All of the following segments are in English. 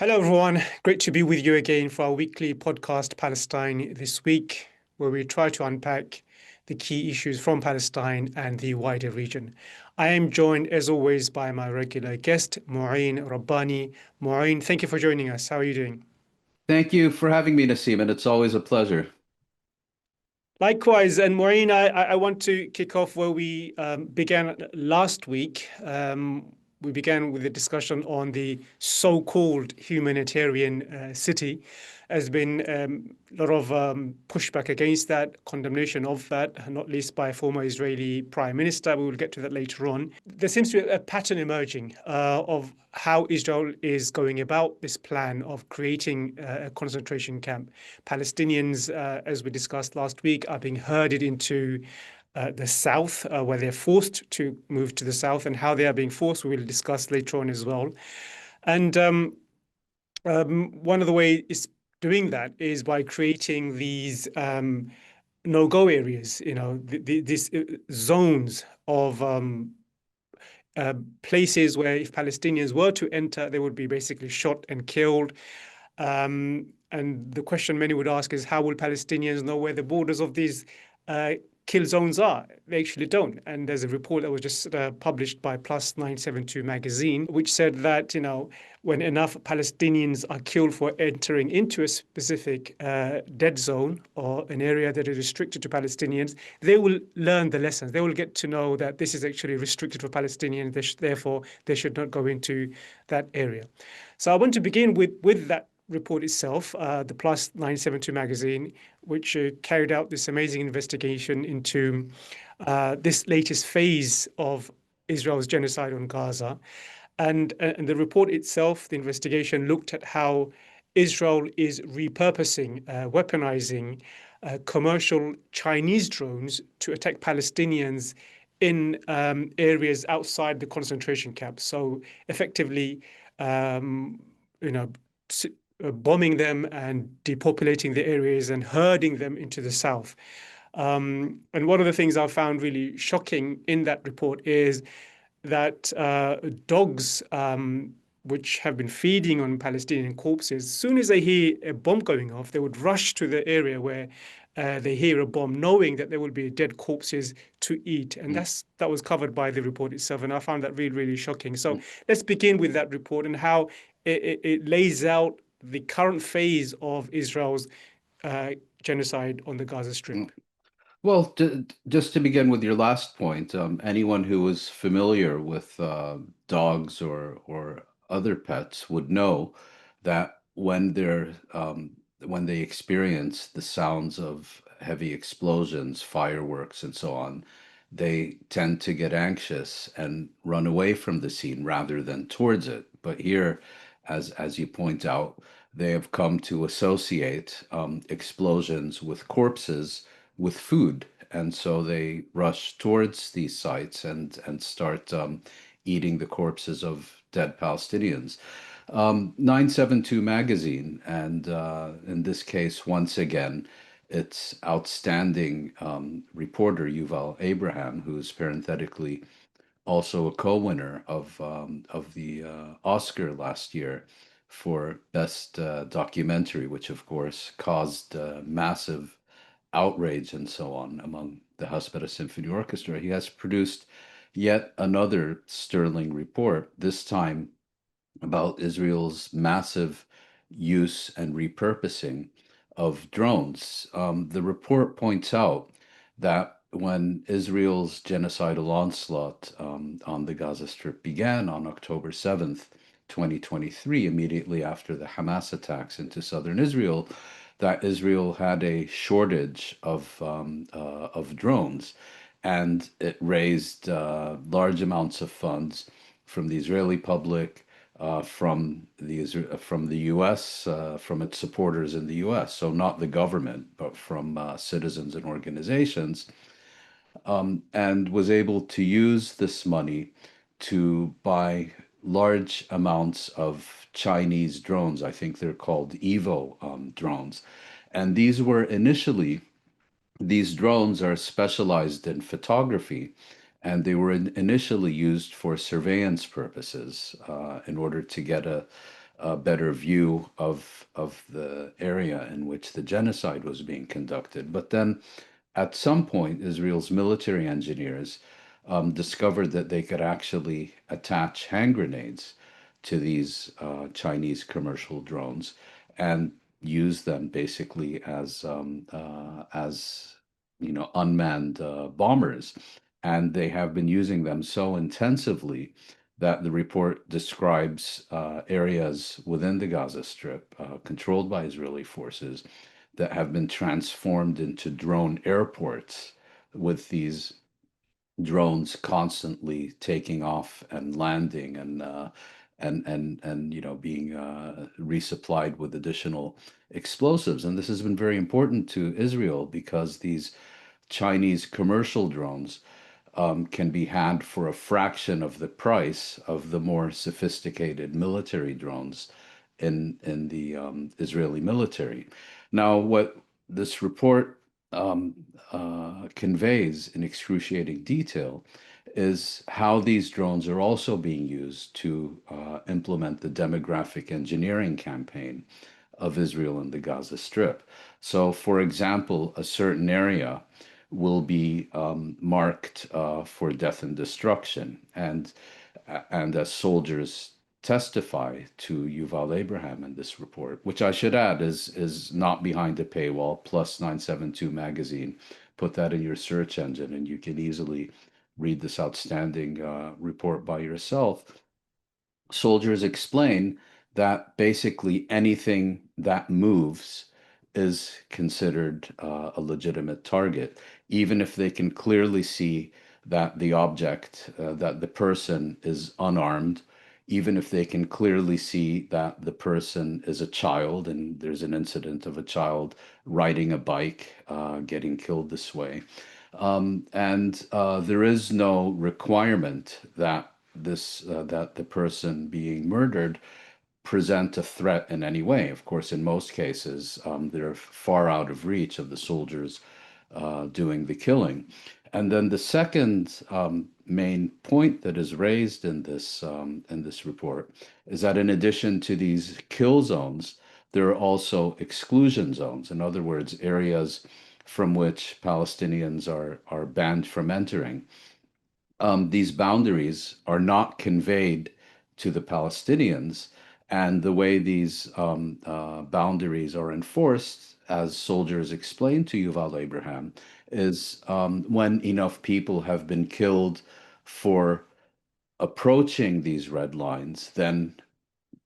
Hello, everyone. Great to be with you again for our weekly podcast, Palestine This Week, where we try to unpack the key issues from Palestine and the wider region. I am joined, as always, by my regular guest, Mouin Rabbani. Mouin, thank you for joining us. How are you doing? Thank you for having me, Nassim, and it's always a pleasure. Likewise, and Maureen, I want to kick off where we began last week. We began with a discussion on the so-called humanitarian city. There's been a lot of pushback against that, condemnation of that, not least by former Israeli Prime Minister. We will get to that later on. There seems to be a pattern emerging of how Israel is going about this plan of creating a concentration camp. Palestinians, as we discussed last week, are being herded into the south, where they're forced to move to the south, and how they are being forced, we will discuss later on as well. And one of the ways doing that is by creating these no-go areas, these zones of places where if Palestinians were to enter, they would be basically shot and killed. And the question many would ask is, how will Palestinians know where the borders of these kill zones are? They actually don't. And there's a report that was just published by Plus 972 magazine, which said that, when enough Palestinians are killed for entering into a specific dead zone or an area that is restricted to Palestinians, they will learn the lessons. They will get to know that this is actually restricted for Palestinians. Therefore, they should not go into that area. So I want to begin with that report itself, the Plus 972 magazine, which carried out this amazing investigation into this latest phase of Israel's genocide on Gaza. And the report itself, the investigation, looked at how Israel is repurposing, weaponizing commercial Chinese drones to attack Palestinians in areas outside the concentration camps. So effectively, bombing them and depopulating the areas and herding them into the south. And one of the things I found really shocking in that report is that dogs, which have been feeding on Palestinian corpses, as soon as they hear a bomb going off, they would rush to the area where they hear a bomb, knowing that there will be dead corpses to eat. And that was covered by the report itself. And I found that really, really shocking. So let's begin with that report and how it lays out the current phase of Israel's genocide on the Gaza Strip. Well, just to begin with your last point, anyone who is familiar with dogs or other pets would know that when they experience the sounds of heavy explosions, fireworks, and so on, they tend to get anxious and run away from the scene rather than towards it. But here, as you point out, they have come to associate explosions with corpses with food, and so they rush towards these sites and start eating the corpses of dead Palestinians. 972 magazine, and in this case, once again, its outstanding reporter Yuval Abraham, who is parenthetically also a co-winner of the Oscar last year for best documentary, which of course caused massive outrage and so on among the Hospital Symphony Orchestra. He has produced yet another sterling report, this time about Israel's massive use and repurposing of drones. The report points out that when Israel's genocidal onslaught on the Gaza Strip began on October 7th, 2023, immediately after the Hamas attacks into southern Israel, that Israel had a shortage of drones, and it raised large amounts of funds from the Israeli public, from the U.S., from its supporters in the U.S. So not the government, but from citizens and organizations, and was able to use this money to buy large amounts of Chinese drones. I think they're called Evo drones. And these drones are specialized in photography, and they were initially used for surveillance purposes in order to get a better view of the area in which the genocide was being conducted. But then at some point, Israel's military engineers discovered that they could actually attach hand grenades to these Chinese commercial drones and use them basically as unmanned bombers. And they have been using them so intensively that the report describes areas within the Gaza Strip controlled by Israeli forces that have been transformed into drone airports with these drones constantly taking off and landing and being resupplied with additional explosives. And this has been very important to Israel because these Chinese commercial drones can be had for a fraction of the price of the more sophisticated military drones in the Israeli military. Now, what this report conveys in excruciating detail is how these drones are also being used to implement the demographic engineering campaign of Israel and the Gaza Strip. So, for example, a certain area will be marked for death and destruction, and as soldiers testify to Yuval Abraham in this report, which I should add is not behind a paywall. Plus 972 magazine, put that in your search engine, and you can easily read this outstanding report by yourself. Soldiers explain that basically anything that moves is considered a legitimate target, even if they can clearly see that the object, that the person is unarmed, even if they can clearly see that the person is a child, and there's an incident of a child riding a bike getting killed this way. And there is no requirement that that the person being murdered present a threat in any way. Of course, in most cases, they're far out of reach of the soldiers doing the killing. And then the second main point that is raised in this report is that in addition to these kill zones, there are also exclusion zones. In other words, areas from which Palestinians are banned from entering. These boundaries are not conveyed to the Palestinians, and the way these boundaries are enforced, as soldiers explained to Yuval Abraham, is when enough people have been killed for approaching these red lines, then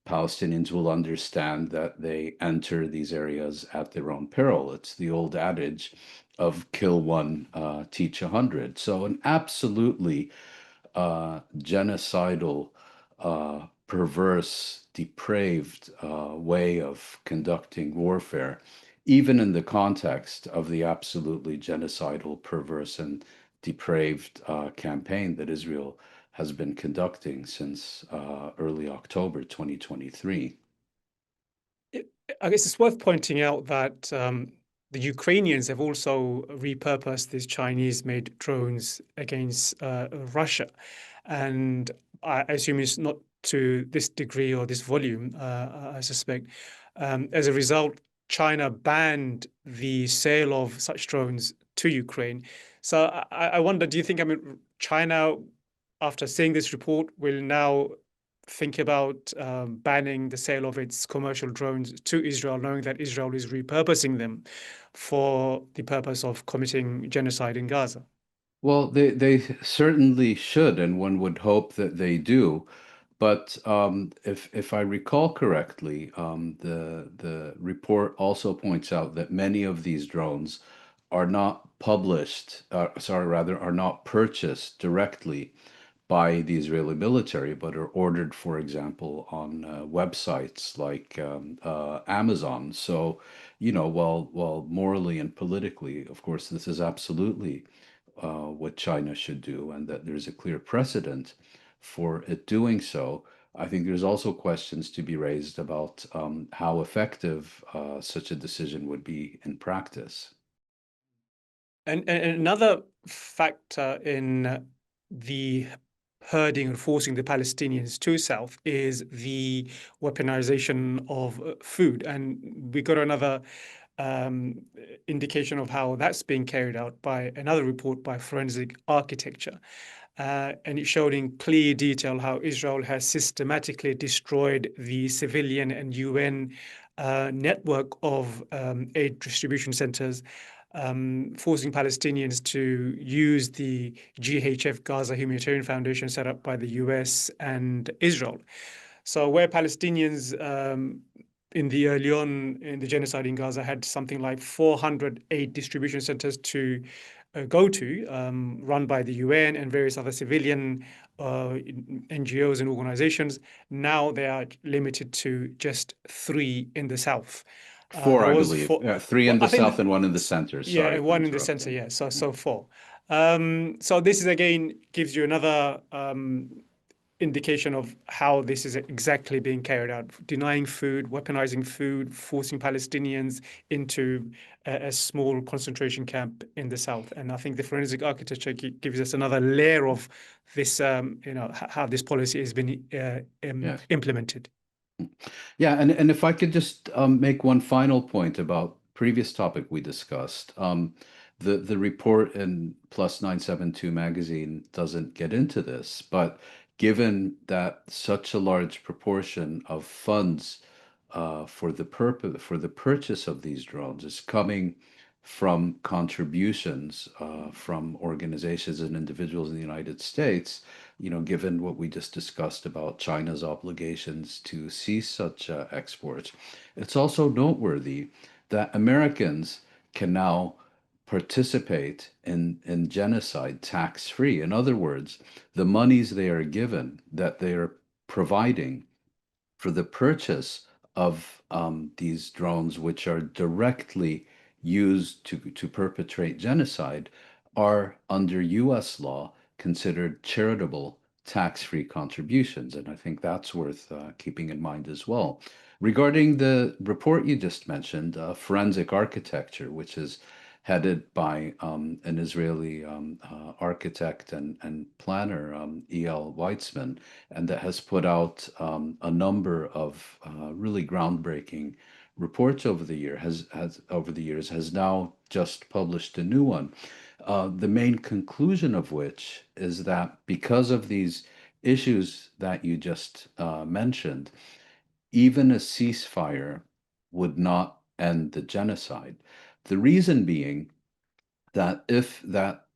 Palestinians will understand that they enter these areas at their own peril. It's the old adage of kill one, teach 100. So an absolutely genocidal, perverse, depraved way of conducting warfare, even in the context of the absolutely genocidal, perverse, and depraved campaign that Israel has been conducting since early October 2023. I guess it's worth pointing out that the Ukrainians have also repurposed these Chinese-made drones against Russia. And I assume it's not to this degree or this volume, I suspect. As a result, China banned the sale of such drones to Ukraine. So I wonder, do you think, China, after seeing this report, will now think about banning the sale of its commercial drones to Israel, knowing that Israel is repurposing them for the purpose of committing genocide in Gaza? Well, they certainly should, and one would hope that they do. But if I recall correctly, the report also points out that many of these drones are not published, sorry, rather, are not purchased directly by the Israeli military, but are ordered, for example, on websites like Amazon. So, while morally and politically, of course, this is absolutely what China should do, and that there's a clear precedent for it doing so. I think there's also questions to be raised about how effective such a decision would be in practice. And another factor in the herding and forcing the Palestinians to south is the weaponization of food. And we got another um, indication of how that's being carried out by another report by Forensic Architecture. And it showed in clear detail how Israel has systematically destroyed the civilian and UN network of aid distribution centers, forcing Palestinians to use the GHF Gaza Humanitarian Foundation set up by the US and Israel. So where Palestinians in the early on in the genocide in Gaza had something like 400 aid distribution centers to go to, run by the UN and various other civilian NGOs and organizations. Now they are limited to just 3 in the south. Four, There I was believe. 4. Three Well, in the I south think, and one in the center. yeah, Sorry and for 1 in the center. interrupting. Yeah, so 4. So this is again gives you another indication of how this is exactly being carried out: denying food, weaponizing food, forcing Palestinians into a small concentration camp in the south. And I think the forensic architecture gives us another layer of this, how this policy has been Yes. implemented. Yeah, and if I could just make one final point about previous topic we discussed. The report in Plus 972 magazine doesn't get into this, but given that such a large proportion of funds for the purchase of these drones is coming from contributions from organizations and individuals in the United States, given what we just discussed about China's obligations to cease such exports, it's also noteworthy that Americans can now participate in genocide tax-free. In other words, the monies they are given, that they are providing for the purchase of these drones, which are directly used to perpetrate genocide, are under US law considered charitable tax-free contributions. And I think that's worth keeping in mind as well. Regarding the report you just mentioned, Forensic Architecture, which is headed by an Israeli architect and planner, E.L. Weitzman, and that has put out a number of really groundbreaking reports over the years, has now just published a new one. The main conclusion of which is that because of these issues that you just mentioned, even a ceasefire would not end the genocide. The reason being that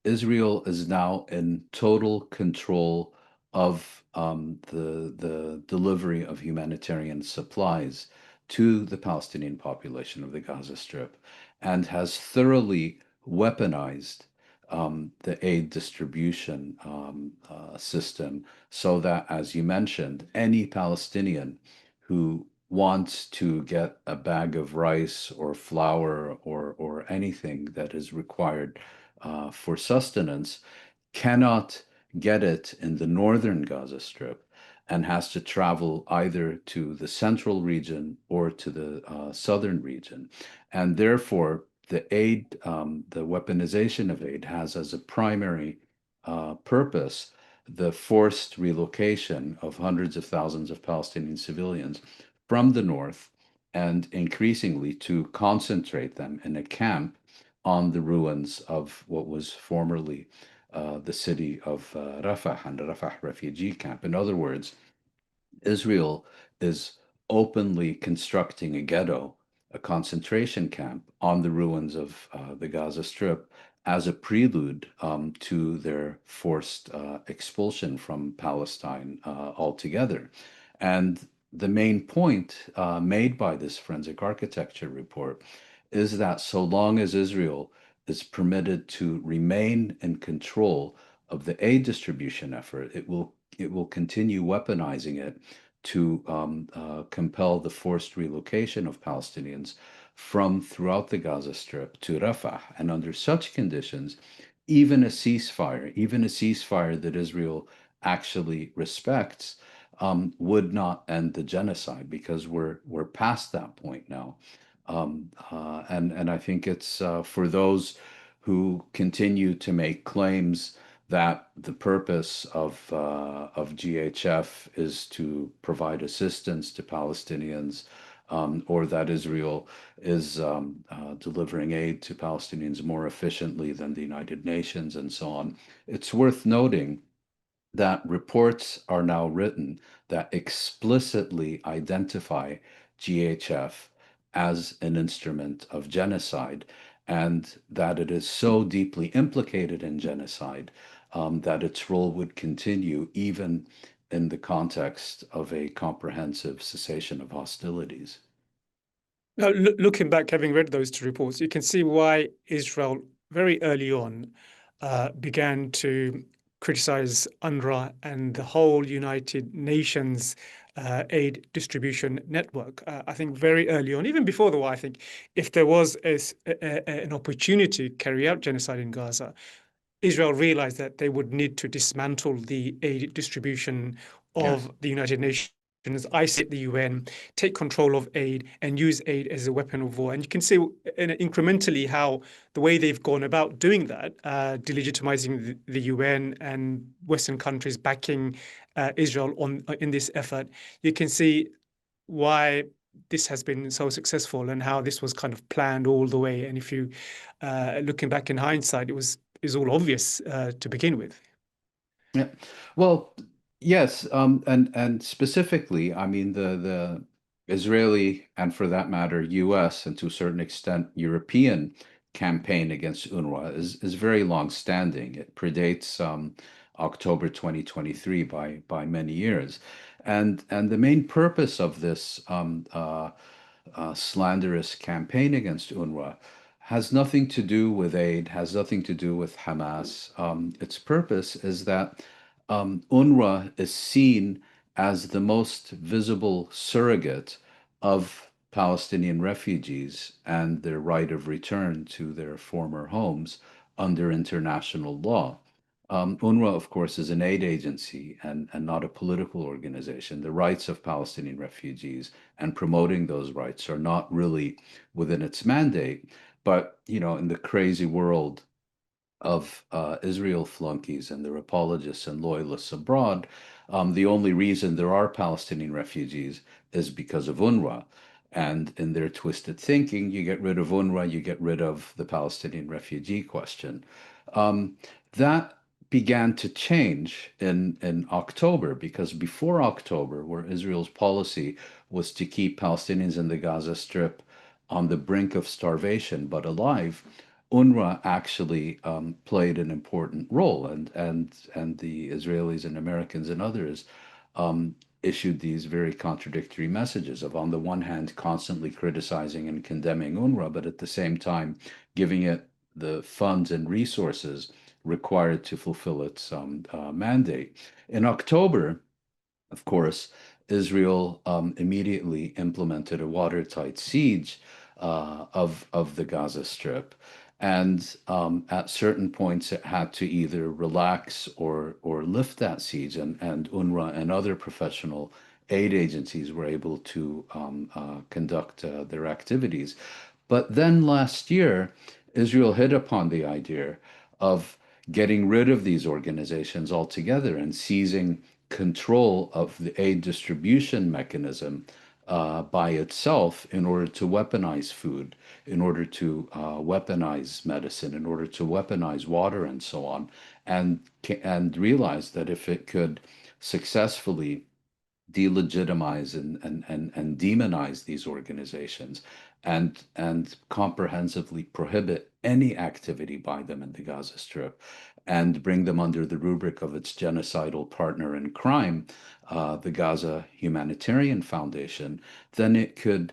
Israel is now in total control of the delivery of humanitarian supplies to the Palestinian population of the Gaza Strip, and has thoroughly weaponized the aid distribution system, so that, as you mentioned, any Palestinian who wants to get a bag of rice or flour or anything that is required for sustenance cannot get it in the northern Gaza Strip, and has to travel either to the central region or to the southern region. And therefore, the weaponization of aid has as a primary purpose the forced relocation of hundreds of thousands of Palestinian civilians from the north, and increasingly to concentrate them in a camp on the ruins of what was formerly the city of Rafah and Rafah refugee camp. In other words, Israel is openly constructing a ghetto, a concentration camp on the ruins of the Gaza Strip as a prelude to their forced expulsion from Palestine altogether. And the main point made by this forensic architecture report is that so long as Israel is permitted to remain in control of the aid distribution effort, it will continue weaponizing it to compel the forced relocation of Palestinians from throughout the Gaza Strip to Rafah. And under such conditions, even a ceasefire that Israel actually respects, would not end the genocide, because we're past that point now. And I think it's for those who continue to make claims that the purpose of GHF is to provide assistance to Palestinians, or that Israel is delivering aid to Palestinians more efficiently than the United Nations, and so on. It's worth noting that reports are now written that explicitly identify GHF as an instrument of genocide, and that it is so deeply implicated in genocide that its role would continue even in the context of a comprehensive cessation of hostilities. Now, looking back, having read those two reports, you can see why Israel very early on began to criticize UNRWA and the whole United Nations aid distribution network. I think very early on, even before the war, I think if there was an opportunity to carry out genocide in Gaza, Israel realized that they would need to dismantle the aid distribution Yes. of the United Nations, isolate the UN, take control of aid, and use aid as a weapon of war. And you can see incrementally how the way they've gone about doing that, delegitimizing the UN and Western countries backing Israel in this effort, you can see why this has been so successful and how this was kind of planned all the way. And if you looking back in hindsight, is all obvious to begin with. Yeah. Well, yes, and specifically, I mean the Israeli and for that matter, U.S. and to a certain extent European campaign against UNRWA is very long standing. It predates October 2023 by many years, and the main purpose of this slanderous campaign against UNRWA has nothing to do with aid, has nothing to do with Hamas. Its purpose is that UNRWA is seen as the most visible surrogate of Palestinian refugees and their right of return to their former homes under international law. UNRWA, of course, is an aid agency and not a political organization. The rights of Palestinian refugees and promoting those rights are not really within its mandate. But, in the crazy world of Israel flunkies and their apologists and loyalists abroad, the only reason there are Palestinian refugees is because of UNRWA. And in their twisted thinking, you get rid of UNRWA, you get rid of the Palestinian refugee question. That began to change in October, because before October, where Israel's policy was to keep Palestinians in the Gaza Strip on the brink of starvation but alive, UNRWA actually played an important role, and the Israelis and Americans and others issued these very contradictory messages of, on the one hand, constantly criticizing and condemning UNRWA, but at the same time giving it the funds and resources required to fulfill its mandate. In October, of course, Israel immediately implemented a watertight siege of the Gaza Strip, and at certain points it had to either relax or lift that siege, and UNRWA and other professional aid agencies were able to conduct their activities. But then last year, Israel hit upon the idea of getting rid of these organizations altogether and seizing control of the aid distribution mechanism by itself in order to weaponize food, in order to weaponize medicine, in order to weaponize water, and so on, and realize that if it could successfully delegitimize and demonize these organizations and comprehensively prohibit any activity by them in the Gaza Strip and bring them under the rubric of its genocidal partner in crime, the Gaza Humanitarian Foundation, then it could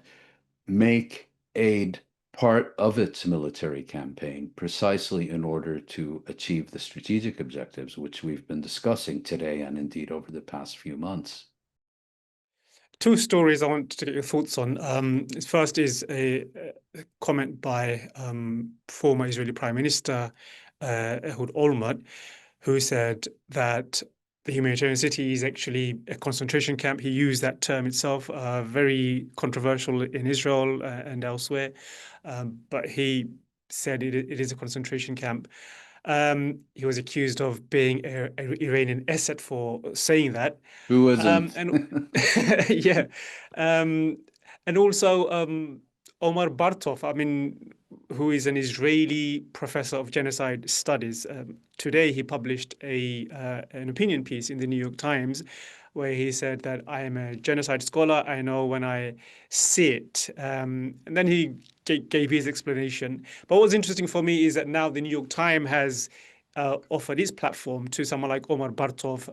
make aid part of its military campaign precisely in order to achieve the strategic objectives which we've been discussing today and indeed over the past few months. Two stories I want to get your thoughts on. First is a comment by former Israeli Prime Minister Ehud Olmert, who said that the Humanitarian City is actually a concentration camp. He used that term itself, very controversial in Israel and elsewhere. But he said it is a concentration camp. He was accused of being an Iranian asset for saying that. Who isn't? And yeah, and also Omar Bartov, I mean, who is an Israeli professor of genocide studies. Today, he published an opinion piece in the New York Times where he said that I am a genocide scholar. I know when I see it. And then he gave his explanation. But what's interesting for me is that now the New York Times has offered his platform to someone like Omar Bartov.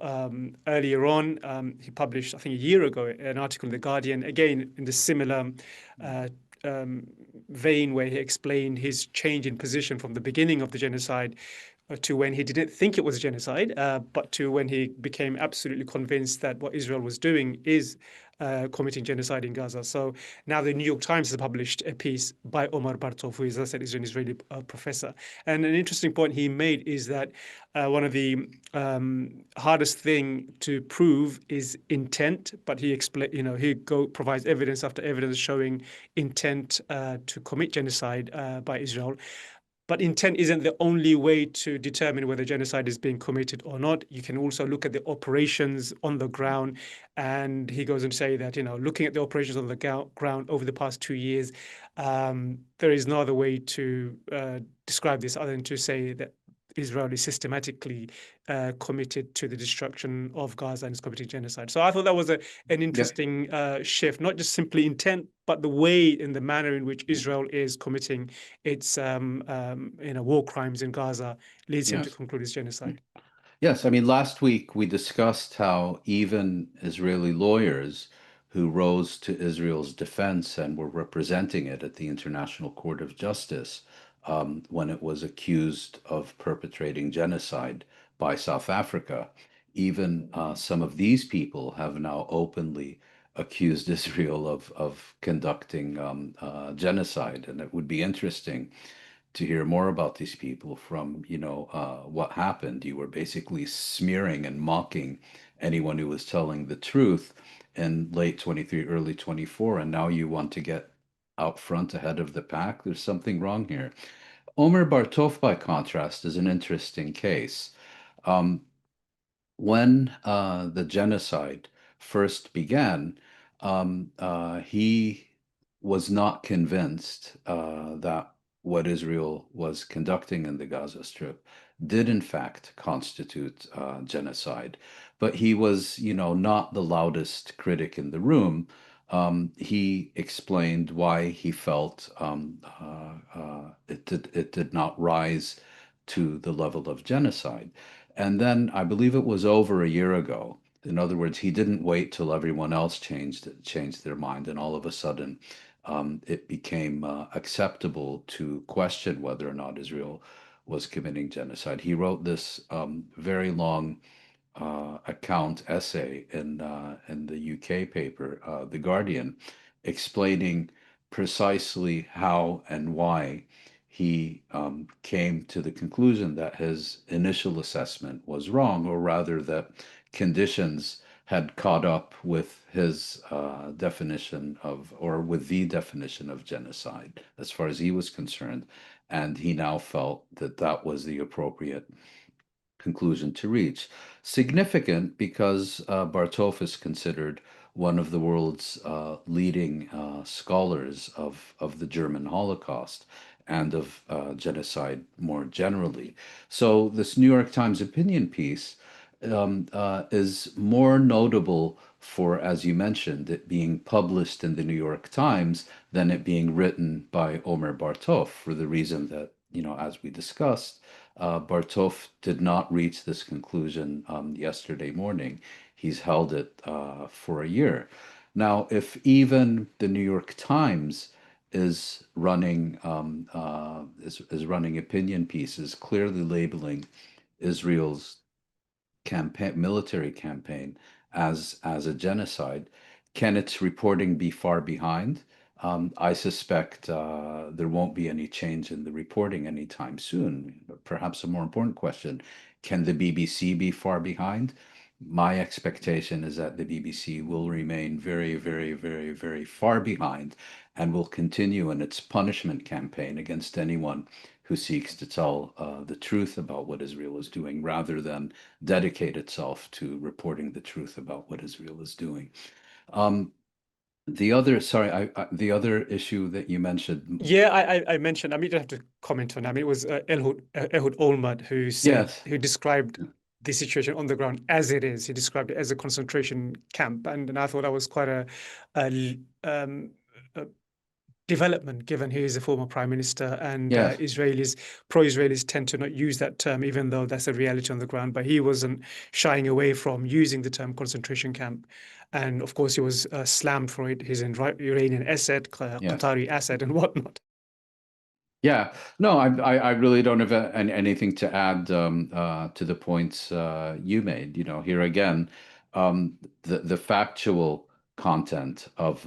Earlier on, he published, I think a year ago, an article in The Guardian, again in the similar uh, vein where he explained his change in position from the beginning of the genocide to when he didn't think it was a genocide, but to when he became absolutely convinced that what Israel was doing is committing genocide in Gaza. So now the New York Times has published a piece by Omar Bartov, who is, as I said, is an Israeli professor. And an interesting point he made is that one of the hardest thing to prove is intent, but he provides evidence after evidence showing intent to commit genocide by Israel. But intent isn't the only way to determine whether genocide is being committed or not. You can also look at the operations on the ground. And he goes on to say that, looking at the operations on the ground over the past 2 years, there is no other way to describe this other than to say that Israel is systematically committed to the destruction of Gaza and is committing genocide. So I thought that was an Yeah, interesting shift, not just simply intent, but the way and the manner in which Israel is committing its war crimes in Gaza leads him to yes. conclude it's genocide. Yes, I mean, last week we discussed how even Israeli lawyers who rose to Israel's defense and were representing it at the International Court of Justice when it was accused of perpetrating genocide by South Africa, even some of these people have now openly accused Israel of conducting genocide. And it would be interesting to hear more about these people from, what happened. You were basically smearing and mocking anyone who was telling the truth in late 23, early 24, and now you want to get out front ahead of the pack. There's something wrong here. Omer Bartov, by contrast, is an interesting case. Um, when the genocide first began, he was not convinced that what Israel was conducting in the Gaza Strip did in fact constitute genocide. But he was, not the loudest critic in the room. He explained why he felt it did not rise to the level of genocide. And then I believe it was over a year ago. In other words, he didn't wait till everyone else changed their mind, and all of a sudden, it became acceptable to question whether or not Israel was committing genocide. He wrote this very long account essay in the UK paper, The Guardian, explaining precisely how and why he came to the conclusion that his initial assessment was wrong, or rather that conditions had caught up with his definition of, or with the definition of genocide, as far as he was concerned. And he now felt that that was the appropriate conclusion to reach. Significant because Bartov is considered one of the world's leading scholars of the German Holocaust and of genocide more generally. So, this New York Times opinion piece is more notable for, as you mentioned, it being published in the New York Times than it being written by Omer Bartov, for the reason that, as we discussed, Bartov did not reach this conclusion yesterday morning. He's held it for a year. Now, if even the New York Times is running opinion pieces clearly labeling Israel's military campaign as a genocide, can its reporting be far behind? I suspect there won't be any change in the reporting anytime soon. Perhaps a more important question, can the BBC be far behind? My expectation is that the BBC will remain very, very, very, very far behind and will continue in its punishment campaign against anyone who seeks to tell the truth about what Israel is doing rather than dedicate itself to reporting the truth about what Israel is doing. Um, the other issue that you mentioned, Yeah, I mentioned, I mean, you don't have to comment on that. I mean, it was Ehud Olmert who said, yes, who described the situation on the ground as it is. He described it as a concentration camp. And I thought that was quite a development, given he is a former prime minister, and yes. pro-Israelis tend to not use that term, even though that's a reality on the ground. But he wasn't shying away from using the term concentration camp, and of course he was slammed for it. He's an Iranian asset, Yes. Qatari asset, and whatnot. Yeah, no, I really don't have anything to add to the points you made. You know, here again, the factual content of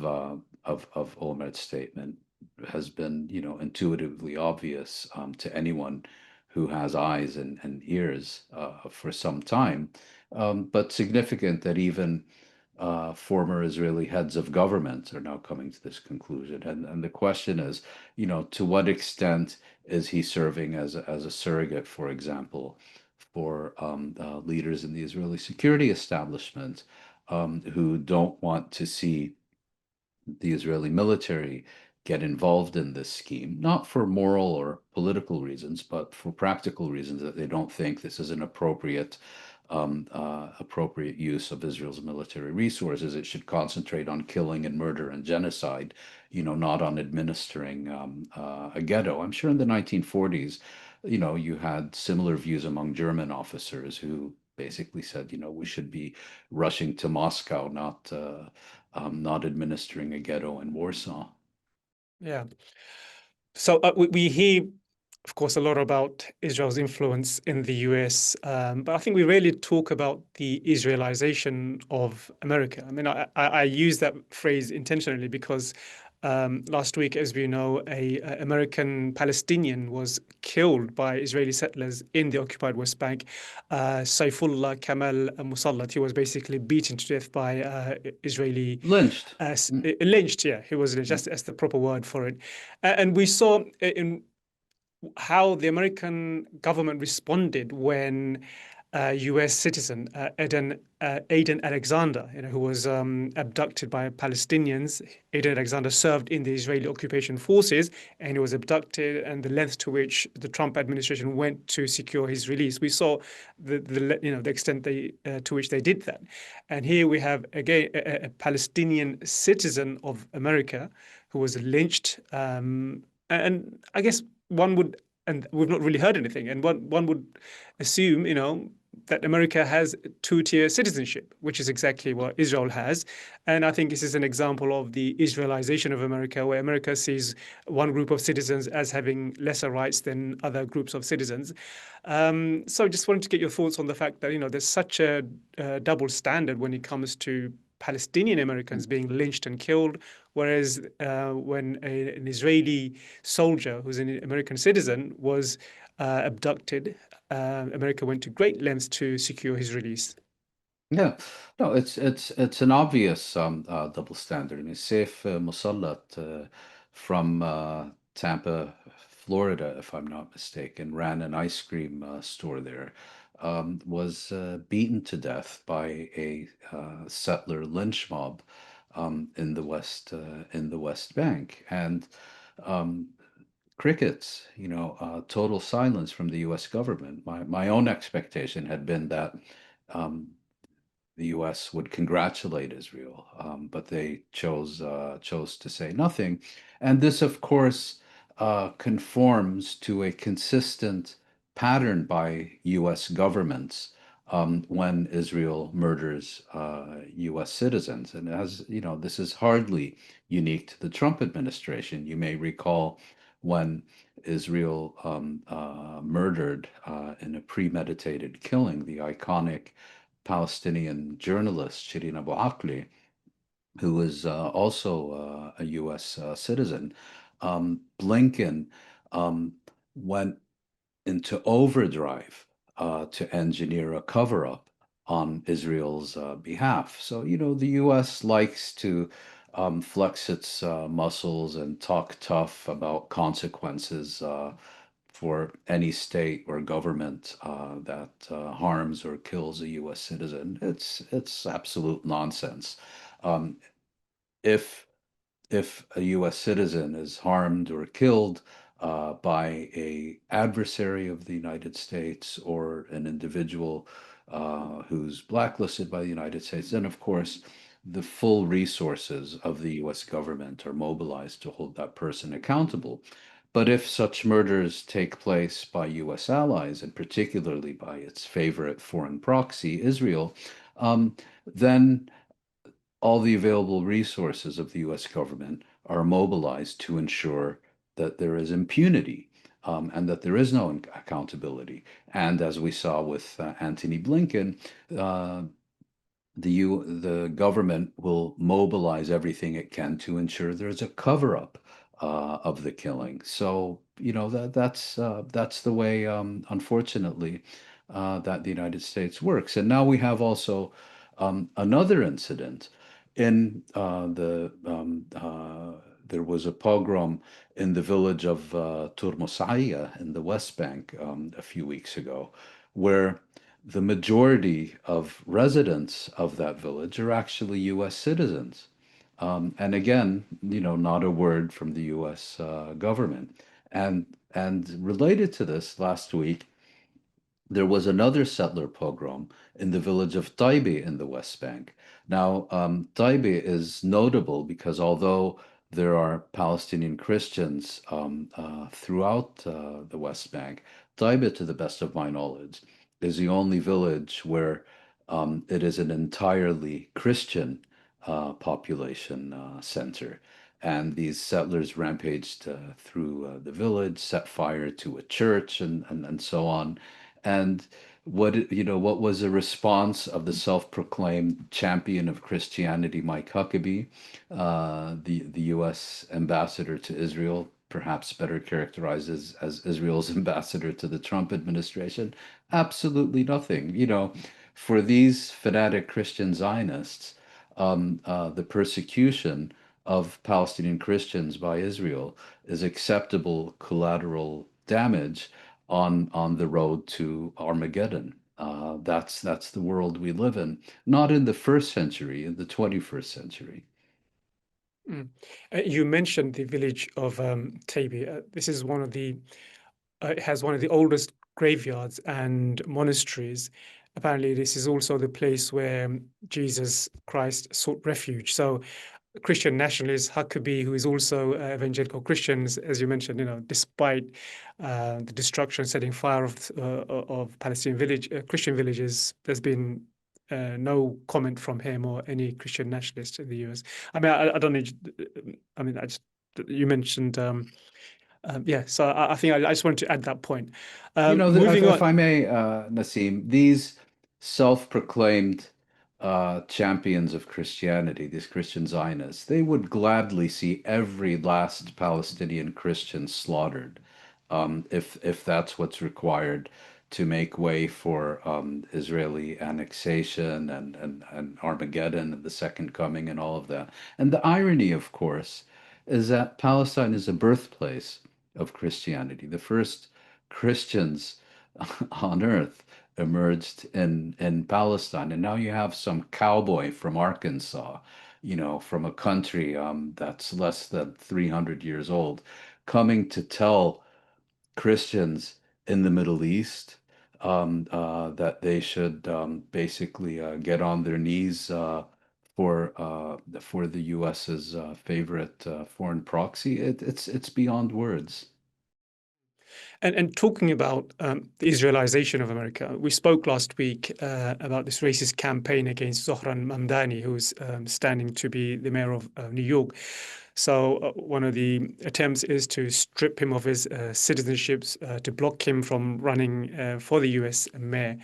Olmert's statement has been, you know, intuitively obvious to anyone who has eyes and ears for some time. But significant that even former Israeli heads of government are now coming to this conclusion. And the question is, you know, to what extent is he serving as a surrogate, for example, for leaders in the Israeli security establishment who don't want to see the Israeli military get involved in this scheme, not for moral or political reasons, but for practical reasons that they don't think this is an appropriate use of Israel's military resources. It should concentrate on killing and murder and genocide, you know, not on administering a ghetto. I'm sure in the 1940s, you know, you had similar views among German officers who basically said, you know, we should be rushing to Moscow, not administering a ghetto in Warsaw. Yeah. So we hear, of course, a lot about Israel's influence in the US, but I think we rarely talk about the Israelization of America. I mean, I use that phrase intentionally because last week, as we know, a American Palestinian was killed by Israeli settlers in the occupied West Bank. Saifullah Kamal Musallat, he was basically beaten to death by Israeli Lynched. lynched. Yeah, he was lynched. Mm. That's the proper word for it. And we saw in how the American government responded when U.S. citizen Aiden Alexander, you know, who was abducted by Palestinians. Aiden Alexander served in the Israeli occupation forces, and he was abducted, and the length to which the Trump administration went to secure his release. We saw the extent to which they did that. And here we have again a Palestinian citizen of America who was lynched, and I guess one would, and we've not really heard anything, and one would assume, you know, that America has two-tier citizenship, which is exactly what Israel has. And I think this is an example of the Israelization of America, where America sees one group of citizens as having lesser rights than other groups of citizens. So just wanted to get your thoughts on the fact that, you know, there's such a double standard when it comes to Palestinian Americans being lynched and killed, whereas when an Israeli soldier who's an American citizen was abducted, America went to great lengths to secure his release. Yeah, no, it's an obvious double standard. I mean, Saif Musallat from Tampa, Florida, if I'm not mistaken, ran an ice cream store there. Was beaten to death by a settler lynch mob in the West Bank, and um, crickets, you know, total silence from the U.S. government. My own expectation had been that. Um, the U.S. would congratulate Israel, but they chose to say nothing, and this, of course, conforms to a consistent pattern by U.S. governments when Israel murders U.S. citizens, and as you know, this is hardly unique to the Trump administration. You may recall when Israel murdered in a premeditated killing the iconic Palestinian journalist Shirin Abu Akleh, who was also a U.S. Citizen. Blinken went into overdrive to engineer a cover-up on Israel's behalf. So, you know, the U.S. likes to flex its muscles and talk tough about consequences for any state or government that harms or kills a U.S. citizen. It's absolute nonsense. Um, if if a U.S. citizen is harmed or killed by a adversary of the United States or an individual who's blacklisted by the United States, then of course the full resources of the U.S. government are mobilized to hold that person accountable. But if such murders take place by U.S. allies, and particularly by its favorite foreign proxy, Israel, then all the available resources of the US government are mobilized to ensure that there is impunity and that there is no accountability. And as we saw with Antony Blinken, uh, the government will mobilize everything it can to ensure there's a cover up of the killing. So that's the way, unfortunately, that the United States works. And now we have also another incident in there was a pogrom in the village of Turmosaiya in the West Bank a few weeks ago, where the majority of residents of that village are actually U.S. citizens. And again, not a word from the U.S. Government. And related to this, last week, there was another settler pogrom in the village of Taibe in the West Bank. Now, Taibe is notable because although there are Palestinian Christians throughout the West Bank, Taibe, to the best of my knowledge, is the only village where it is an entirely Christian population center. And these settlers rampaged through the village, set fire to a church, and so on. And what was the response of the self-proclaimed champion of Christianity, Mike Huckabee, the U.S. ambassador to Israel, perhaps better characterized as Israel's ambassador to the Trump administration? Absolutely nothing. For these fanatic Christian Zionists, the persecution of Palestinian Christians by Israel is acceptable collateral damage on the road to Armageddon. That's the world we live in, not in the first century, in the 21st century. Mm. You mentioned the village of Tabi. This is it has one of the oldest graveyards and monasteries. Apparently, this is also the place where Jesus Christ sought refuge. So, Christian nationalist Huckabee, who is also evangelical Christians, as you mentioned, despite the destruction, setting fire of Palestinian Christian villages, there's been no comment from him or any Christian nationalist in the US. I mean, I don't need. I mean, I just you mentioned. Yeah, so I think I just wanted to add that point. If, Moving if on. I may, Nassim, these self-proclaimed champions of Christianity, these Christian Zionists, they would gladly see every last Palestinian Christian slaughtered, if that's what's required to make way for Israeli annexation and Armageddon and the Second Coming and all of that. And the irony, of course, is that Palestine is a birthplace of Christianity. The first Christians on earth emerged in Palestine. And now you have some cowboy from Arkansas, from a country that's less than 300 years old, coming to tell Christians in the Middle East that they should basically get on their knees for the U.S.'s favorite foreign proxy. It's beyond words. And talking about the Israelisation of America, we spoke last week about this racist campaign against Zohran Mamdani, who's standing to be the mayor of New York. So one of the attempts is to strip him of his citizenships, to block him from running for the US mayor.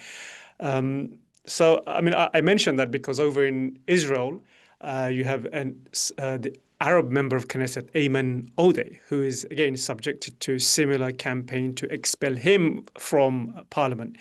So, I mean, I mentioned that because over in Israel, you have the Arab member of Knesset, Ayman Odeh, who is again subjected to a similar campaign to expel him from parliament.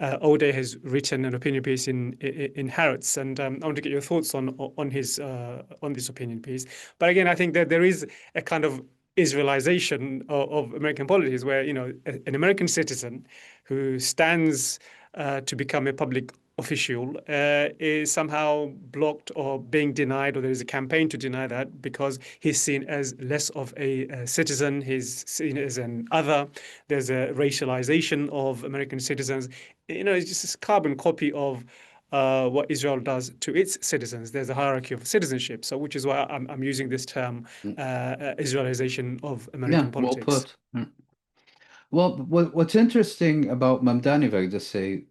Odeh has written an opinion piece in Harrods, and I want to get your thoughts on this opinion piece. But again, I think that there is a kind of Israelisation of American politics, where an American citizen who stands to become a public official is somehow blocked or being denied, or there is a campaign to deny that because he's seen as less of a citizen, he's seen as an other. There's a racialization of American citizens. It's just this carbon copy of what Israel does to its citizens. There's a hierarchy of citizenship, so which is why I'm using this term, Israelization of Yeah, American well politics. put. Well, what's interesting about Mamdani, if I could just say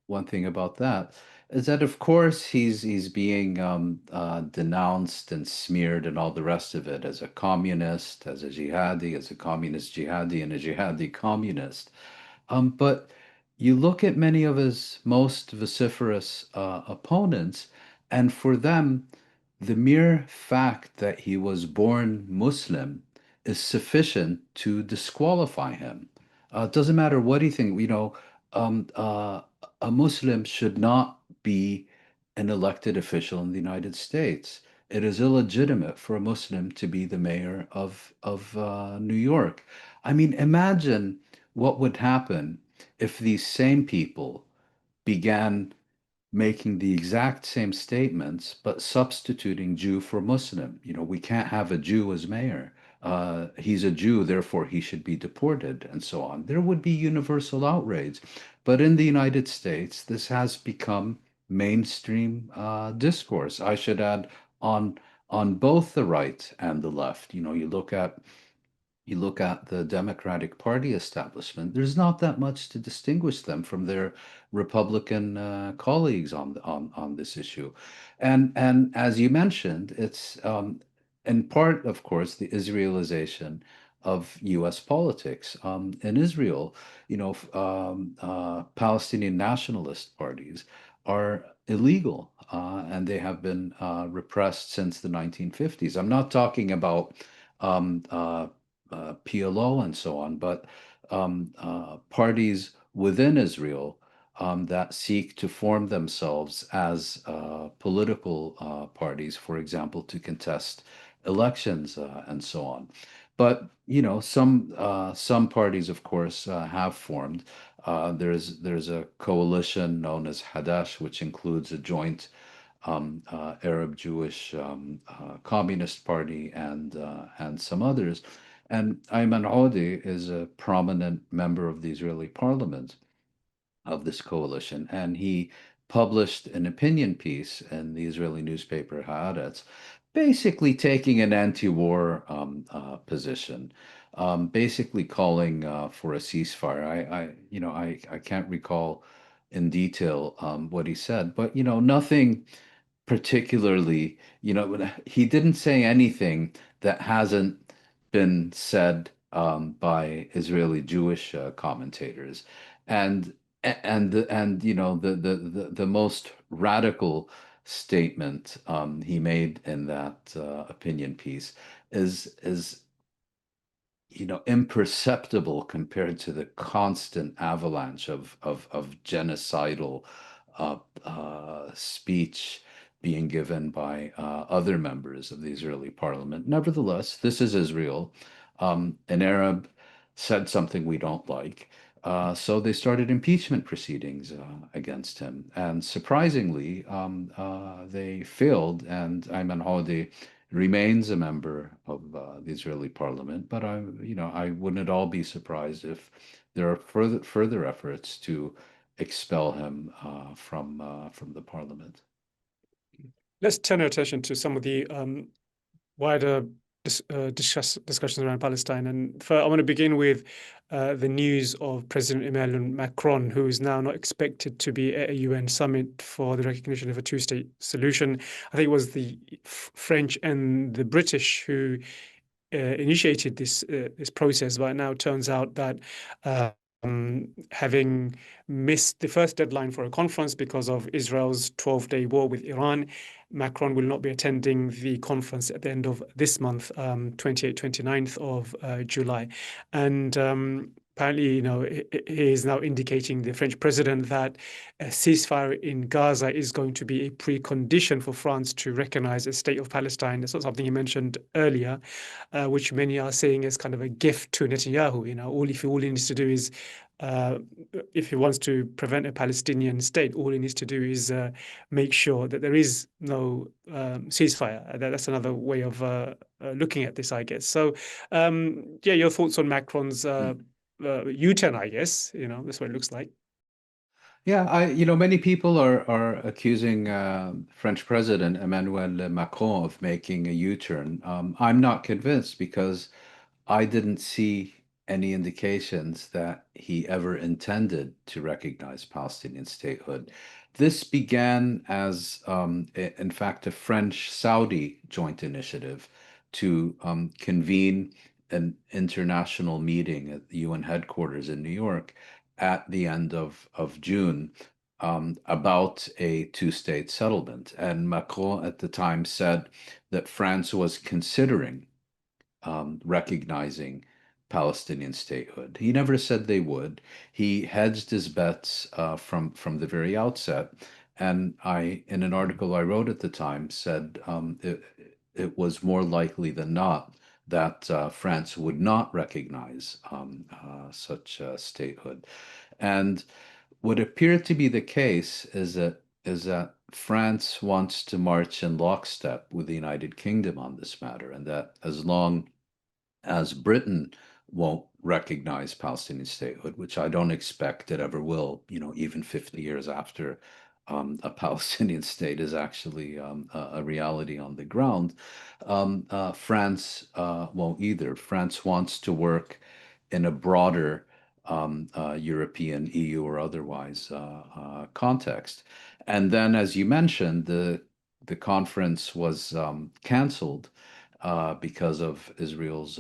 one thing about that, is that of course he's being denounced and smeared and all the rest of it as a communist, as a jihadi, as a communist jihadi, and a jihadi communist. But you look at many of his most vociferous opponents, and for them, the mere fact that he was born Muslim is sufficient to disqualify him. It doesn't matter what he thinks, um, uh, a Muslim should not be an elected official in the United States. It is illegitimate for a Muslim to be the mayor of New York. I mean, imagine what would happen if these same people began making the exact same statements, but substituting Jew for Muslim. We can't have a Jew as mayor. He's a Jew, therefore he should be deported, and so on. There would be universal outrage. But in the United States, this has become mainstream discourse. I should add on both the right and the left. You look at the Democratic Party establishment, there's not that much to distinguish them from their Republican colleagues on this issue. And as you mentioned, it's in part, of course, the Israelization of U.S. politics. In Israel, Palestinian nationalist parties are illegal, and they have been repressed since the 1950s. I'm not talking about um, uh, PLO and so on, but parties within Israel that seek to form themselves as political parties, for example, to contest elections and so on. But some parties, of course, have formed. There's a coalition known as Hadash, which includes a joint Arab Jewish Communist Party and some others. And Ayman Audi is a prominent member of the Israeli parliament of this coalition, and he published an opinion piece in the Israeli newspaper Haaretz, basically taking an anti-war position, basically calling for a ceasefire. I can't recall in detail what he said, but nothing particularly, he didn't say anything that hasn't been said by Israeli Jewish commentators, and the most radical statement he made in that opinion piece is imperceptible compared to the constant avalanche of genocidal speech being given by other members of the Israeli parliament. Nevertheless, this is Israel. An Arab said something we don't like. So they started impeachment proceedings against him. And surprisingly, they failed, and Ayman Hodi remains a member of the Israeli parliament. But I wouldn't at all be surprised if there are further efforts to expel him from the parliament. Let's turn our attention to some of the wider discussions around Palestine. And I want to begin with the news of President Emmanuel Macron, who is now not expected to be at a UN summit for the recognition of a two-state solution. I think it was the French and the British who initiated this process, but now it turns out that having missed the first deadline for a conference because of Israel's 12-day war with Iran, Macron will not be attending the conference at the end of this month, 28th, 29th of July. And apparently, he is now indicating, the French president, that a ceasefire in Gaza is going to be a precondition for France to recognize a state of Palestine. That's not something he mentioned earlier, which many are saying is kind of a gift to Netanyahu. All he needs to do is, uh, if he wants to prevent a Palestinian state, all he needs to do is make sure that there is no ceasefire. That's another way of looking at this, I guess. So, yeah, your thoughts on Macron's U-turn, I guess. That's what it looks like. Yeah, many people are accusing French President Emmanuel Macron of making a U-turn. I'm not convinced because I didn't see any indications that he ever intended to recognize Palestinian statehood. This began as, in fact, a French-Saudi joint initiative to convene an international meeting at the UN headquarters in New York at the end of June about a two-state settlement. And Macron at the time said that France was considering recognizing Palestinian statehood. He never said they would. He hedged his bets from the very outset. And in an article I wrote at the time, said it was more likely than not that France would not recognize such statehood. And what appeared to be the case is that France wants to march in lockstep with the United Kingdom on this matter, and that as long as Britain won't recognize Palestinian statehood, which I don't expect it ever will, even 50 years after a Palestinian state is actually a reality on the ground, France won't either. France wants to work in a broader European, EU, or otherwise context. And then, as you mentioned, the conference was canceled because of Israel's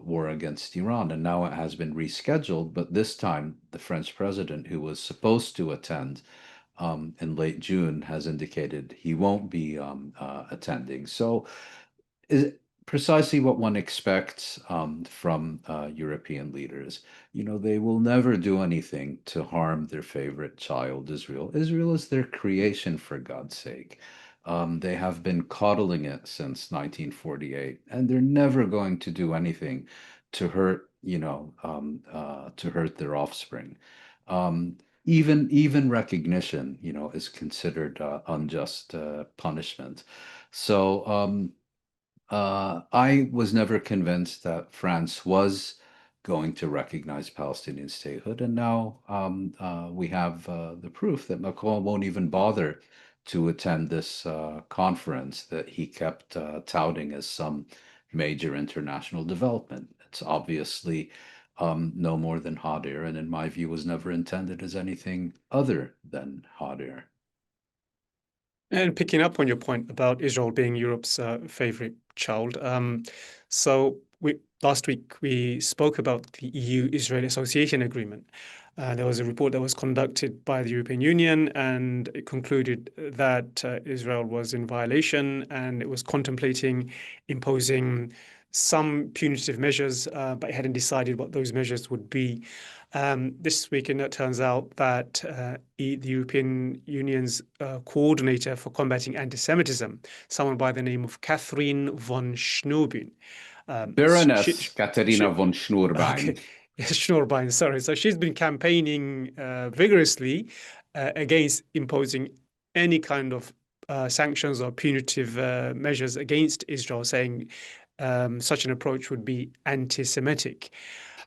war against Iran. And now it has been rescheduled, but this time the French president, who was supposed to attend in late June, has indicated he won't be attending. So is precisely what one expects from European leaders. They will never do anything to harm their favorite child, Israel. Israel is their creation, for God's sake. They have been coddling it since 1948, and they're never going to do anything to hurt, to hurt their offspring. Even recognition, is considered unjust punishment. So I was never convinced that France was going to recognize Palestinian statehood, and now we have the proof that Macron won't even bother to attend this conference that he kept touting as some major international development. It's obviously no more than hot air, and in my view, was never intended as anything other than hot air. And picking up on your point about Israel being Europe's favorite child, so last week we spoke about the EU-Israel Association Agreement. There was a report that was conducted by the European Union, and it concluded that Israel was in violation, and it was contemplating imposing some punitive measures, but it hadn't decided what those measures would be. This weekend, it turns out that the European Union's coordinator for combating anti-Semitism, someone by the name of Catherine von Schnurbein. Baroness Katharina von Okay, Schnurbein. Schnurbein, sorry. So she's been campaigning vigorously against imposing any kind of sanctions or punitive measures against Israel, saying such an approach would be anti-Semitic.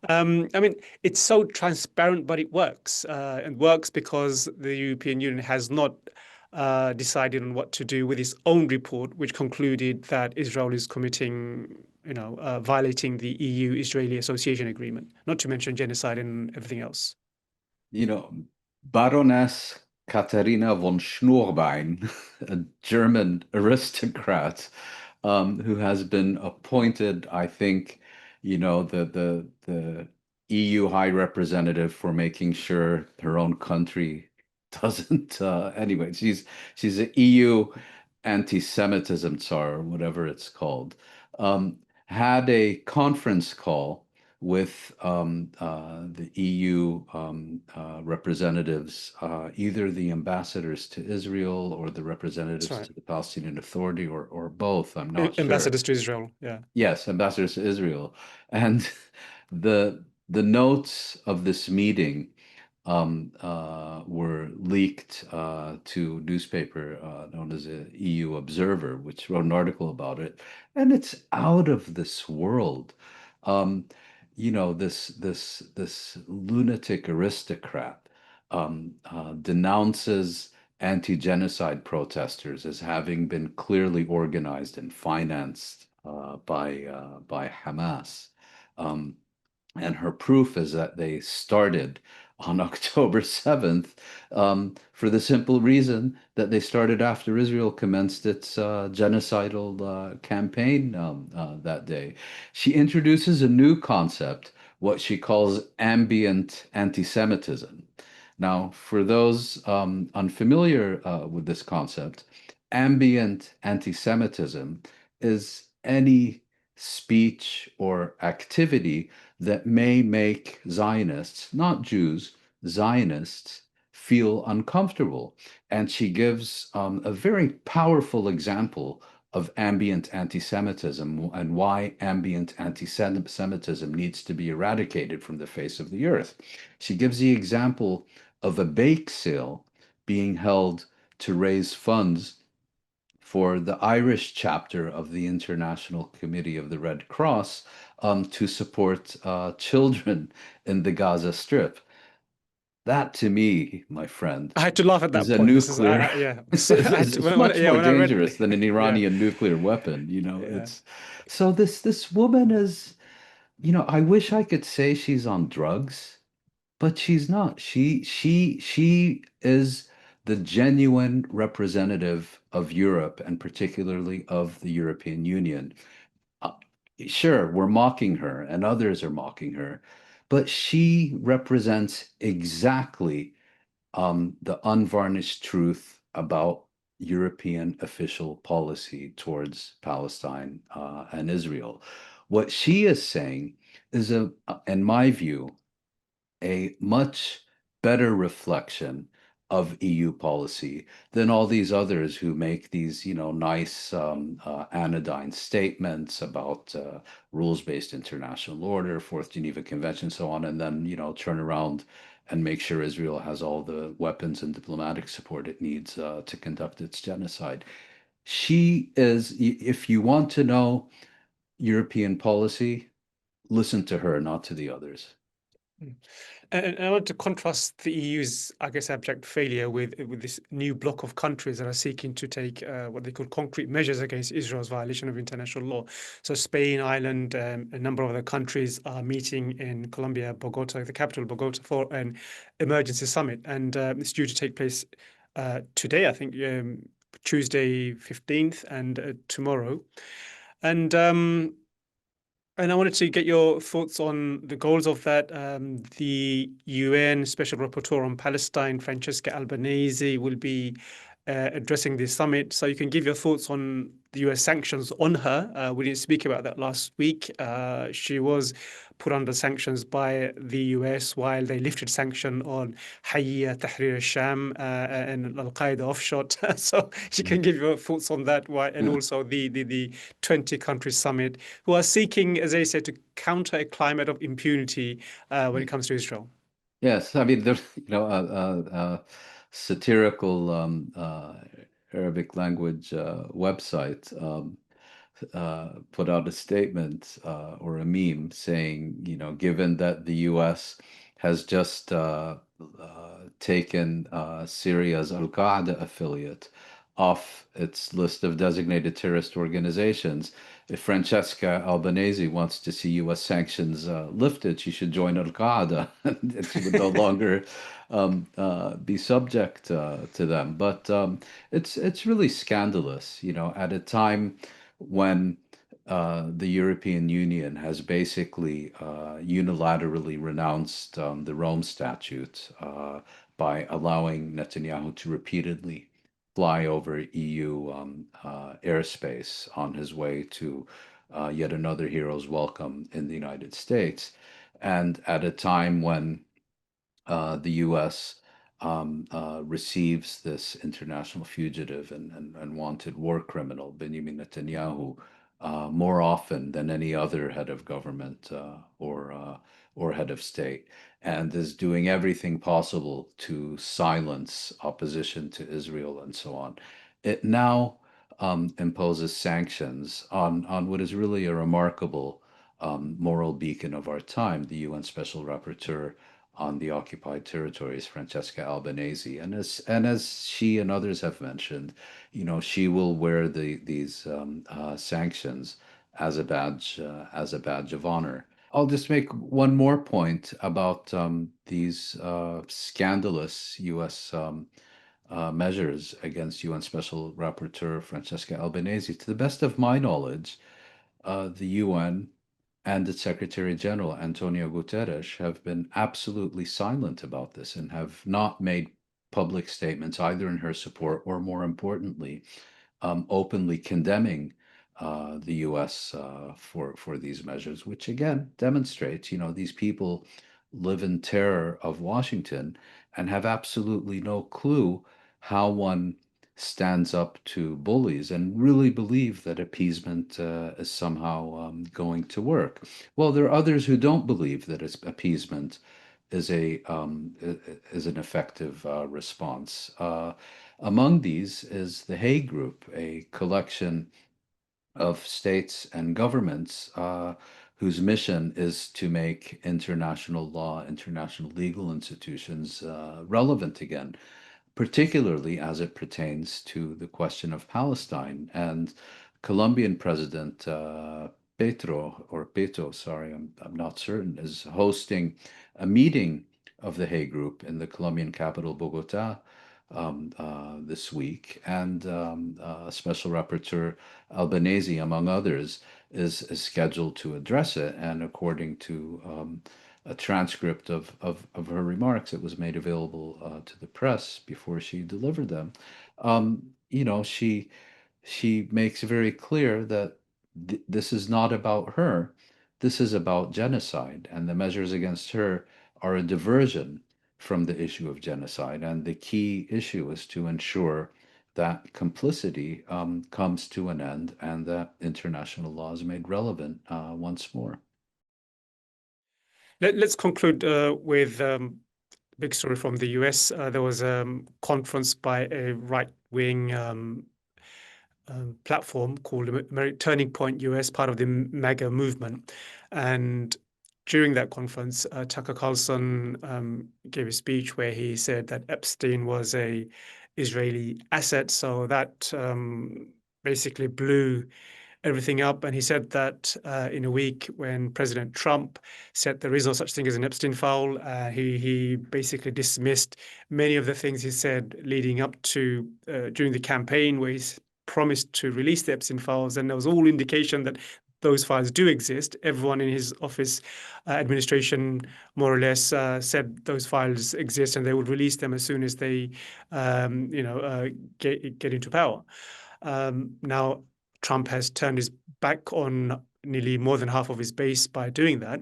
I mean, it's so transparent, but it works. And works because the European Union has not decided on what to do with its own report, which concluded that Israel is committing, violating the EU-Israeli Association Agreement, not to mention genocide and everything else. You know, Baroness Katharina von Schnurbein, a German aristocrat, who has been appointed, I think, the EU High Representative for making sure her own country doesn't. Anyway, she's an EU anti-Semitism czar, whatever it's called. Had a conference call with the EU representatives, either the ambassadors to Israel or the That's representatives right. to the Palestinian Authority, or both. I'm not sure. Ambassadors to Israel. Yeah. Yes, ambassadors to Israel. And the notes of this meeting were leaked to newspaper known as the EU Observer, which wrote an article about it, and it's out of this world. Um, this lunatic aristocrat denounces anti-genocide protesters as having been clearly organized and financed by Hamas. Um, and her proof is that they started on October 7th for the simple reason that they started after Israel commenced its genocidal campaign that day. She introduces a new concept, what she calls ambient anti-Semitism. Now, for those unfamiliar with this concept, ambient anti-Semitism is any speech or activity that may make Zionists, not Jews, Zionists, feel uncomfortable. And she gives a very powerful example of ambient anti-Semitism and why ambient anti-Semitism needs to be eradicated from the face of the earth. She gives the example of a bake sale being held to raise funds for the Irish chapter of the International Committee of the Red Cross to support children in the Gaza Strip. That, to me, my friend, I had to laugh at is that a point. This is, nuclear. yeah. So I had to, It's much yeah, more when I read, dangerous than an yeah, Iranian nuclear weapon. yeah. It's so this woman is. I wish I could say she's on drugs, but she's not. She is the genuine representative of Europe and particularly of the European Union. Uh, sure, we're mocking her and others are mocking her, but she represents exactly the unvarnished truth about European official policy towards Palestine and Israel. What she is saying is, in my view, a much better reflection of EU policy than all these others who make these, nice anodyne statements about rules-based international order, Fourth Geneva Convention, so on, and then, turn around and make sure Israel has all the weapons and diplomatic support it needs to conduct its genocide. She is, if you want to know European policy, listen to her, not to the others. Mm. And I want to contrast the EU's, I guess, abject failure with this new bloc of countries that are seeking to take what they call concrete measures against Israel's violation of international law. So Spain, Ireland, a number of other countries are meeting in Colombia, Bogotá, the capital, Bogotá, for an emergency summit, and it's due to take place today, I think, Tuesday 15th, and tomorrow. And and I wanted to get your thoughts on the goals of that. The UN Special Rapporteur on Palestine, Francesca Albanese, will be addressing the summit. So you can give your thoughts on the US sanctions on her. We didn't speak about that last week. She was put under sanctions by the US while they lifted sanction on Hayya Tahrir al-Sham and Al-Qaeda offshot. So you can give your thoughts on that, and also the 20-country summit, who are seeking, as I said, to counter a climate of impunity when it comes to Israel. Yes, I mean there's a satirical Arabic language website put out a statement or a meme saying, given that the U.S. has just taken Syria's Al-Qaeda affiliate off its list of designated terrorist organizations, if Francesca Albanese wants to see U.S. sanctions lifted, she should join Al-Qaeda, and she would no longer be subject to them. But it's really scandalous, at a time when the European Union has basically unilaterally renounced the Rome Statute by allowing Netanyahu to repeatedly fly over EU airspace on his way to yet another hero's welcome in the United States. And at a time when the U.S. Receives this international fugitive and wanted war criminal, Benjamin Netanyahu, more often than any other head of government or head of state, and is doing everything possible to silence opposition to Israel and so on. It now imposes sanctions on what is really a remarkable moral beacon of our time, the UN Special Rapporteur on the occupied territories, Francesca Albanese, and as she and others have mentioned, she will wear these sanctions as a badge of honor. I'll just make one more point about these scandalous U.S. Measures against UN Special Rapporteur Francesca Albanese. To the best of my knowledge, the UN and its Secretary General, Antonio Guterres, have been absolutely silent about this and have not made public statements either in her support or, more importantly, openly condemning the U.S. For these measures, which again demonstrates, these people live in terror of Washington and have absolutely no clue how one stands up to bullies and really believe that appeasement is somehow going to work. Well, there are others who don't believe that appeasement is is an effective response. Among these is the Hague Group, a collection of states and governments whose mission is to make international law, international legal institutions relevant again, particularly as it pertains to the question of Palestine. And Colombian President Petro, sorry, I'm not certain, is hosting a meeting of the Hague Group in the Colombian capital, Bogotá, this week. And Special Rapporteur Albanese, among others, is scheduled to address it. And according to a transcript of her remarks that was made available to the press before she delivered them. She makes very clear that this is not about her. This is about genocide, and the measures against her are a diversion from the issue of genocide. And the key issue is to ensure that complicity comes to an end and that international law is made relevant once more. Let's conclude with big story from the US. There was a conference by a right-wing platform called Turning Point US, part of the MAGA movement. And during that conference, Tucker Carlson gave a speech where he said that Epstein was a Israeli asset. So that basically blew everything up. And he said that in a week when President Trump said there is no such thing as an Epstein file, he basically dismissed many of the things he said leading up to during the campaign, where he's promised to release the Epstein files. And there was all indication that those files do exist. Everyone in his office administration more or less said those files exist and they would release them as soon as they get into power. Now, Trump has turned his back on nearly more than half of his base by doing that.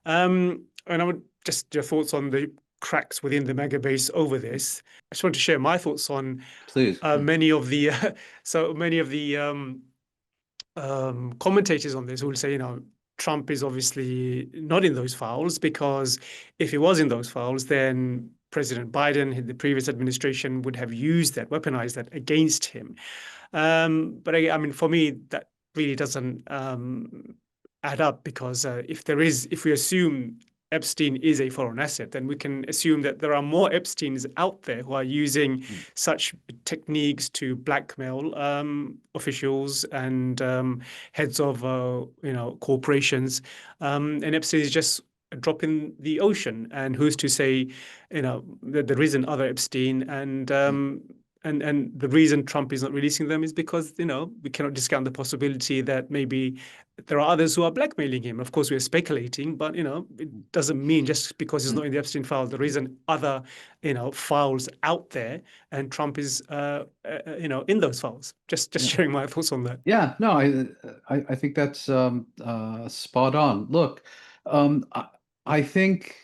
And I would just your thoughts on the cracks within the MAGA base over this. I just want to share my thoughts on Please. many of the commentators on this who will say, Trump is obviously not in those files, because if he was in those files, then President Biden, the previous administration, would have used that, weaponized that against him. But I mean, for me, that really doesn't add up, because if we assume Epstein is a foreign asset, then we can assume that there are more Epsteins out there who are using such techniques to blackmail officials and heads of corporations. And Epstein is just a drop in the ocean. And who's to say, that there isn't other Epstein? And the reason Trump is not releasing them is because, we cannot discount the possibility that maybe there are others who are blackmailing him. Of course, we're speculating, but, it doesn't mean just because he's not in the Epstein file, there isn't other, files out there, and Trump is, in those files. Just sharing my thoughts on that. Yeah, no, I think that's spot on. Look, I think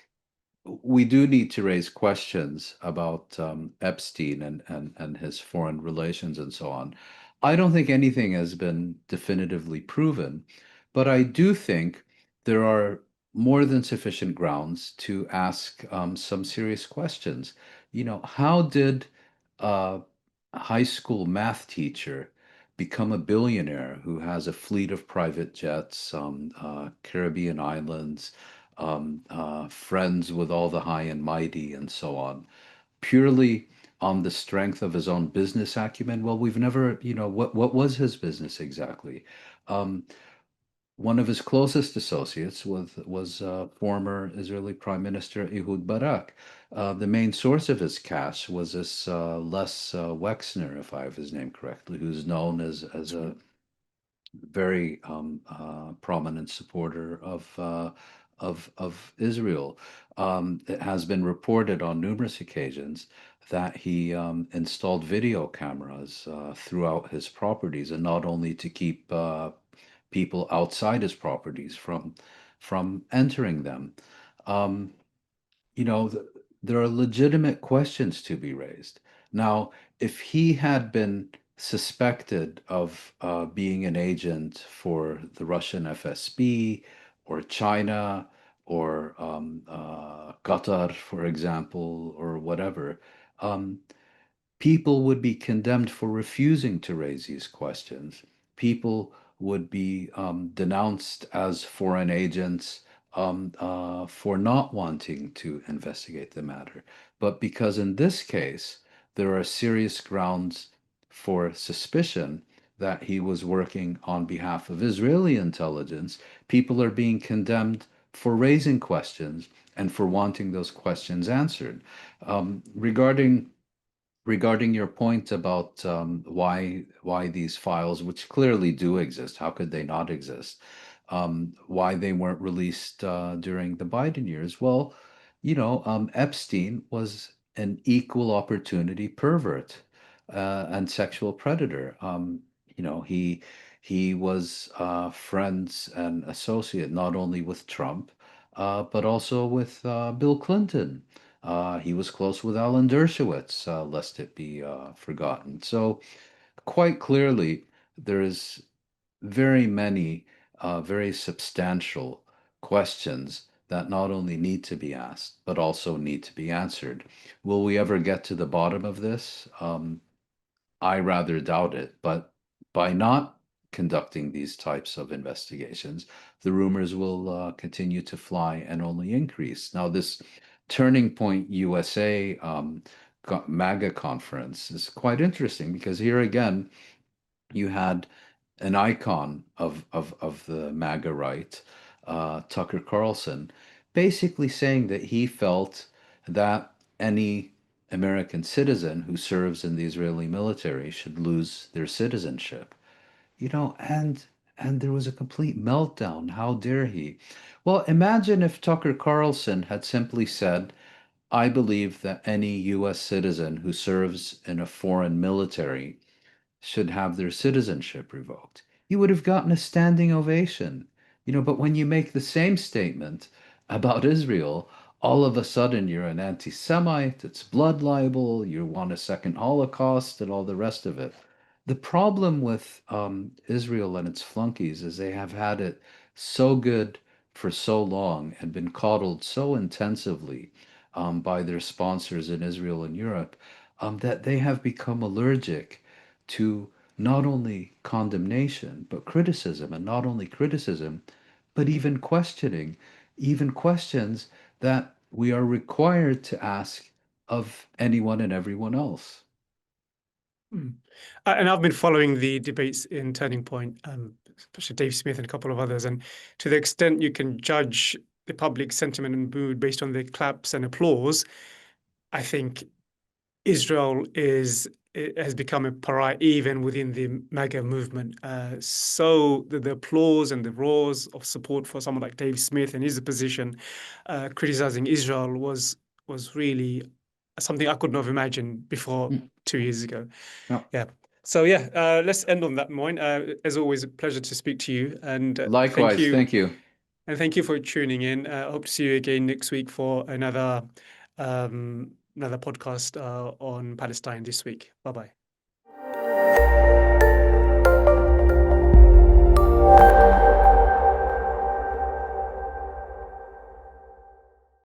we do need to raise questions about Epstein and his foreign relations and so on. I don't think anything has been definitively proven, but I do think there are more than sufficient grounds to ask some serious questions. You know, how did a high school math teacher become a billionaire who has a fleet of private jets, Caribbean islands, friends with all the high and mighty, and so on, purely on the strength of his own business acumen? Well, we've never, what was his business exactly? Um, One of his closest associates was former Israeli Prime Minister Ehud Barak. The main source of his cash was this Les Wexner, if I have his name correctly, who's known as a very prominent supporter of Israel. It has been reported on numerous occasions that he installed video cameras throughout his properties, and not only to keep people outside his properties from entering them. Um, you know, th there are legitimate questions to be raised. Now, if he had been suspected of being an agent for the Russian FSB or China or Qatar, for example, or whatever, um, people would be condemned for refusing to raise these questions. People would be denounced as foreign agents for not wanting to investigate the matter. But because in this case, there are serious grounds for suspicion that he was working on behalf of Israeli intelligence, people are being condemned for raising questions and for wanting those questions answered. Regarding your point about why these files, which clearly do exist, how could they not exist? Why they weren't released during the Biden years? Well, Epstein was an equal opportunity pervert and sexual predator. He was friends and associate not only with Trump, but also with Bill Clinton. He was close with Alan Dershowitz, lest it be forgotten. So, quite clearly, there is very many, very substantial questions that not only need to be asked, but also need to be answered. Will we ever get to the bottom of this? I rather doubt it, but by not conducting these types of investigations, the rumors will continue to fly and only increase. Now, this Turning Point USA MAGA conference is quite interesting because here again, you had an icon of the MAGA right, Tucker Carlson, basically saying that he felt that any American citizen who serves in the Israeli military should lose their citizenship. And there was a complete meltdown. How dare he? Well, imagine if Tucker Carlson had simply said, I believe that any US citizen who serves in a foreign military should have their citizenship revoked. You would have gotten a standing ovation. But when you make the same statement about Israel, all of a sudden you're an anti-Semite, it's blood libel, you want a second Holocaust, and all the rest of it. The problem with Israel and its flunkies is they have had it so good for so long and been coddled so intensively by their sponsors in Israel and Europe that they have become allergic to not only condemnation, but criticism, and not only criticism, but even questioning, even questions that we are required to ask of anyone and everyone else. Mm. And I've been following the debates in Turning Point, especially Dave Smith and a couple of others. And to the extent you can judge the public sentiment and mood based on the claps and applause, I think Israel has become a pariah even within the MAGA movement. So the applause and the roars of support for someone like Dave Smith and his position criticizing Israel was really something I couldn't have imagined before Mm. 2 years ago. Now, Yeah. So yeah, let's end on that, Moin. As always, a pleasure to speak to you, and thank Likewise, you, thank you. and thank you for tuning in. I hope to see you again next week for another podcast on Palestine this week. Bye bye.